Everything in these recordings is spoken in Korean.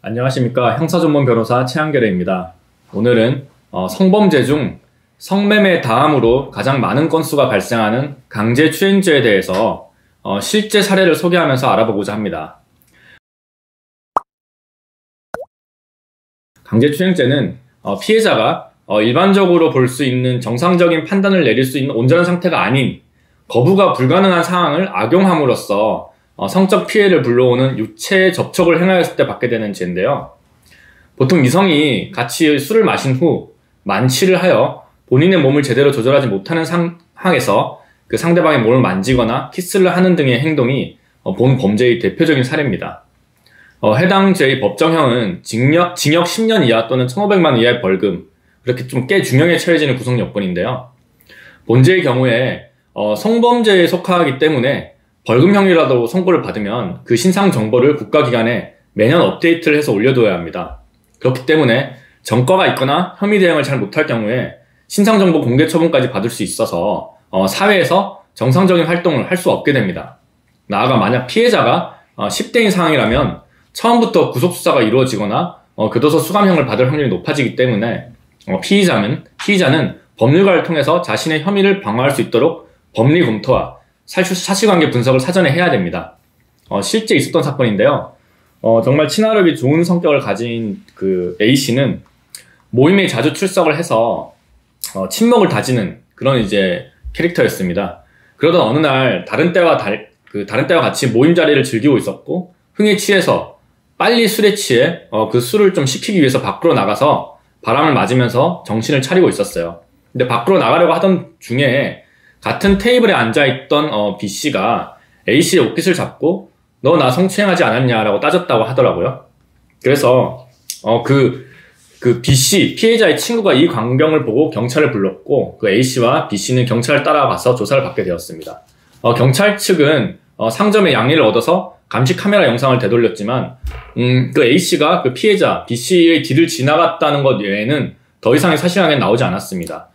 안녕하십니까. 형사전문 변호사 최한결입니다. 오늘은 성범죄 중 성매매 다음으로 가장 많은 건수가 발생하는 강제추행죄에 대해서 실제 사례를 소개하면서 알아보고자 합니다. 강제추행죄는 피해자가 일반적으로 볼 수 있는 정상적인 판단을 내릴 수 있는 온전한 상태가 아닌 거부가 불가능한 상황을 악용함으로써 성적 피해를 불러오는 유체의 접촉을 행하였을 때 받게 되는 죄인데요. 보통 이성이 같이 술을 마신 후 만취를 하여 본인의 몸을 제대로 조절하지 못하는 상황에서 그 상대방의 몸을 만지거나 키스를 하는 등의 행동이 본 범죄의 대표적인 사례입니다. 해당 죄의 법정형은 징역 10년 이하 또는 1,500만 원 이하의 벌금, 그렇게 좀 꽤 중형에 처해지는 구성 요건인데요. 본죄의 경우에 성범죄에 속하기 때문에 벌금형이라도 선고를 받으면 그 신상 정보를 국가기관에 매년 업데이트를 해서 올려둬야 합니다. 그렇기 때문에 전과가 있거나 혐의 대응을 잘 못할 경우에 신상 정보 공개 처분까지 받을 수 있어서 사회에서 정상적인 활동을 할 수 없게 됩니다. 나아가 만약 피해자가 10대인 상황이라면 처음부터 구속수사가 이루어지거나 교도소 수감형을 받을 확률이 높아지기 때문에 피의자는 법률가를 통해서 자신의 혐의를 방어할 수 있도록 법리 검토와 사실관계 분석을 사전에 해야 됩니다. 실제 있었던 사건인데요. 정말 친화력이 좋은 성격을 가진 그 A씨는 모임에 자주 출석을 해서 친목을 다지는 그런 이제 캐릭터였습니다. 그러던 어느 날 다른 때와 같이 모임 자리를 즐기고 있었고 흥에 취해서 빨리 술에 취해 그 술을 좀 식히기 위해서 밖으로 나가서 바람을 맞으면서 정신을 차리고 있었어요. 근데 밖으로 나가려고 하던 중에 같은 테이블에 앉아있던 B씨가 A씨의 옷깃을 잡고 너 나 성추행하지 않았냐라고 따졌다고 하더라고요. 그래서 그 B씨, 피해자의 친구가 이 광경을 보고 경찰을 불렀고 그 A씨와 B씨는 경찰을 따라가서 조사를 받게 되었습니다. 경찰 측은 상점의 양해를 얻어서 감시 카메라 영상을 되돌렸지만 그 A씨가 그 피해자 B씨의 뒤를 지나갔다는 것 외에는 더 이상의 사실관계는 나오지 않았습니다.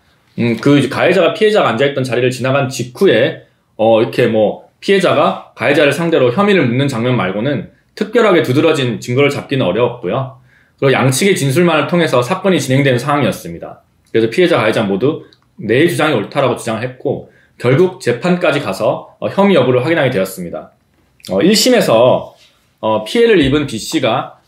그 가해자가 피해자가 앉아있던 자리를 지나간 직후에 이렇게 피해자가 가해자를 상대로 혐의를 묻는 장면 말고는 특별하게 두드러진 증거를 잡기는 어려웠고요. 그리고 양측의 진술만을 통해서 사건이 진행되는 상황이었습니다. 그래서 피해자, 가해자 모두 내 주장이 옳다라고 주장을 했고 결국 재판까지 가서 혐의 여부를 확인하게 되었습니다. 1심에서 피해를 입은 B씨가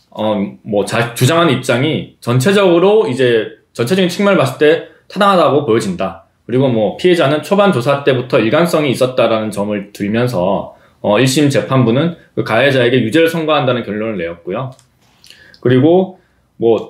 주장하는 입장이 전체적인 측면을 봤을 때 타당하다고 보여진다. 그리고 피해자는 초반 조사 때부터 일관성이 있었다라는 점을 들면서 1심 재판부는 그 가해자에게 유죄를 선고한다는 결론을 내었고요. 그리고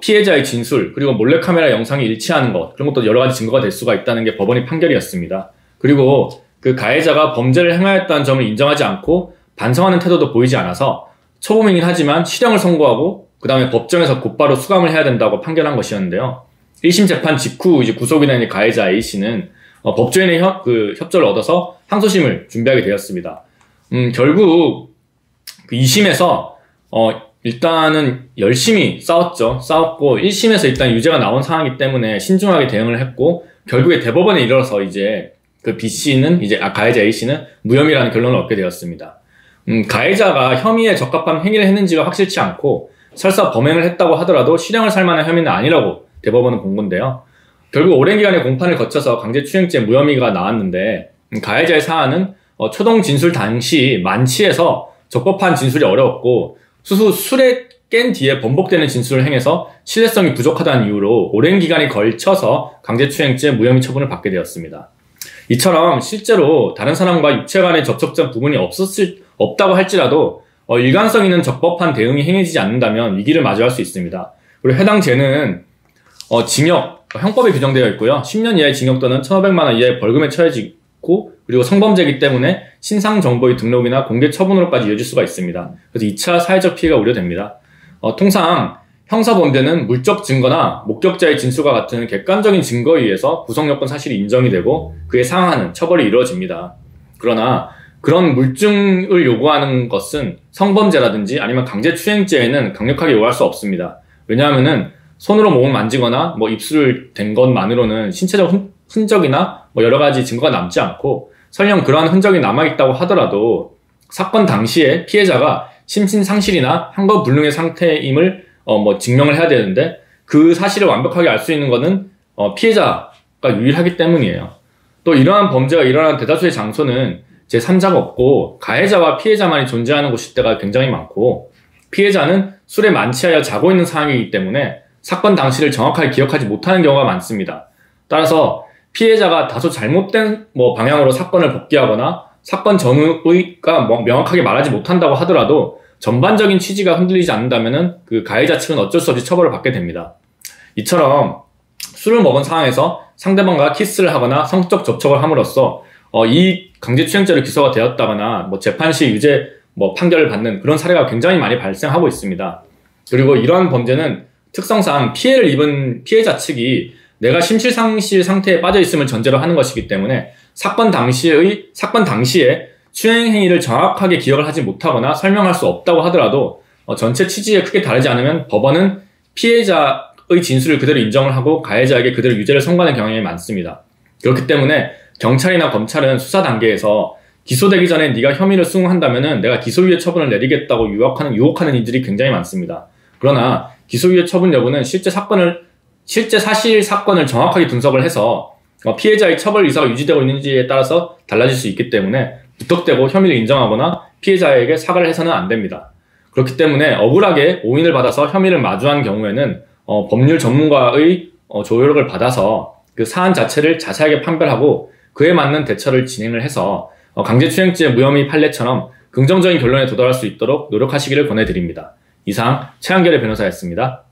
피해자의 진술, 그리고 몰래카메라 영상이 일치하는 것, 그런 것도 여러 가지 증거가 될 수가 있다는 게 법원의 판결이었습니다. 그리고 그 가해자가 범죄를 행하였다는 점을 인정하지 않고 반성하는 태도도 보이지 않아서 초범이긴 하지만 실형을 선고하고 그 다음에 법정에서 곧바로 수감을 해야 된다고 판결한 것이었는데요. 1심 재판 직후 이제 구속이 된 가해자 A씨는 법조인의 협조를 얻어서 항소심을 준비하게 되었습니다. 결국 그 2심에서 일단은 열심히 싸웠고 1심에서 일단 유죄가 나온 상황이기 때문에 신중하게 대응을 했고 결국에 대법원에 이르러서 이제 그 B씨는 가해자 A씨는 무혐의라는 결론을 얻게 되었습니다. 가해자가 혐의에 적합한 행위를 했는지가 확실치 않고 설사 범행을 했다고 하더라도 실형을 살 만한 혐의는 아니라고 대법원은 본 건데요. 결국 오랜 기간의 공판을 거쳐서 강제추행죄 무혐의가 나왔는데 가해자의 사안은 초동 진술 당시 만취해서 적법한 진술이 어려웠고 술에 깬 뒤에 번복되는 진술을 행해서 신뢰성이 부족하다는 이유로 오랜 기간에 걸쳐서 강제추행죄 무혐의 처분을 받게 되었습니다. 이처럼 실제로 다른 사람과 육체 간의 접촉점 부분이 없다고 할지라도 일관성 있는 적법한 대응이 행해지지 않는다면 위기를 마주할 수 있습니다. 그리고 해당 죄는 형법에 규정되어 있고요. 10년 이하의 징역 또는 1,500만 원 이하의 벌금에 처해지고 그리고 성범죄이기 때문에 신상 정보의 등록이나 공개 처분으로까지 이어질 수가 있습니다. 그래서 2차 사회적 피해가 우려됩니다. 통상 형사범죄는 물적 증거나 목격자의 진술과 같은 객관적인 증거에 의해서 구성요건 사실이 인정이 되고 그에 상하는 처벌이 이루어집니다. 그러나 그런 물증을 요구하는 것은 성범죄라든지 아니면 강제추행죄에는 강력하게 요구할 수 없습니다. 왜냐하면은 손으로 몸을 만지거나 입술을 댄 것만으로는 신체적 흔적이나 여러 가지 증거가 남지 않고 설령 그러한 흔적이 남아있다고 하더라도 사건 당시에 피해자가 심신상실이나 항거불능의 상태임을 증명을 해야 되는데 그 사실을 완벽하게 알 수 있는 거는 피해자가 유일하기 때문이에요. 또 이러한 범죄가 일어난 대다수의 장소는 제3자가 없고 가해자와 피해자만이 존재하는 곳일 때가 굉장히 많고, 피해자는 술에 만취하여 자고 있는 상황이기 때문에 사건 당시를 정확하게 기억하지 못하는 경우가 많습니다. 따라서 피해자가 다소 잘못된 방향으로 사건을 복귀하거나 사건 전후가 명확하게 말하지 못한다고 하더라도 전반적인 취지가 흔들리지 않는다면 그 가해자 측은 어쩔 수 없이 처벌을 받게 됩니다. 이처럼 술을 먹은 상황에서 상대방과 키스를 하거나 성적 접촉을 함으로써 이 강제추행죄로 기소가 되었다거나 재판 시 유죄 판결을 받는 그런 사례가 굉장히 많이 발생하고 있습니다. 그리고 이러한 범죄는 특성상 피해를 입은 피해자 측이 내가 심실상실 상태에 빠져 있음을 전제로 하는 것이기 때문에 사건 당시에 추행 행위를 정확하게 기억을 하지 못하거나 설명할 수 없다고 하더라도 전체 취지에 크게 다르지 않으면 법원은 피해자의 진술을 그대로 인정을 하고 가해자에게 그대로 유죄를 선고하는 경향이 많습니다. 그렇기 때문에 경찰이나 검찰은 수사 단계에서 기소되기 전에 네가 혐의를 수긍한다면은 내가 기소유예 처분을 내리겠다고 유혹하는 이들이 굉장히 많습니다. 그러나 기소유예 처분 여부는 실제 사실 사건을 정확하게 분석을 해서 피해자의 처벌 의사가 유지되고 있는지에 따라서 달라질 수 있기 때문에 무턱대고 혐의를 인정하거나 피해자에게 사과를 해서는 안 됩니다. 그렇기 때문에 억울하게 오인을 받아서 혐의를 마주한 경우에는 법률 전문가의 조력을 받아서 그 사안 자체를 자세하게 판별하고 그에 맞는 대처를 진행을 해서 강제추행죄 무혐의 판례처럼 긍정적인 결론에 도달할 수 있도록 노력하시기를 권해드립니다. 이상 최한결의 변호사였습니다.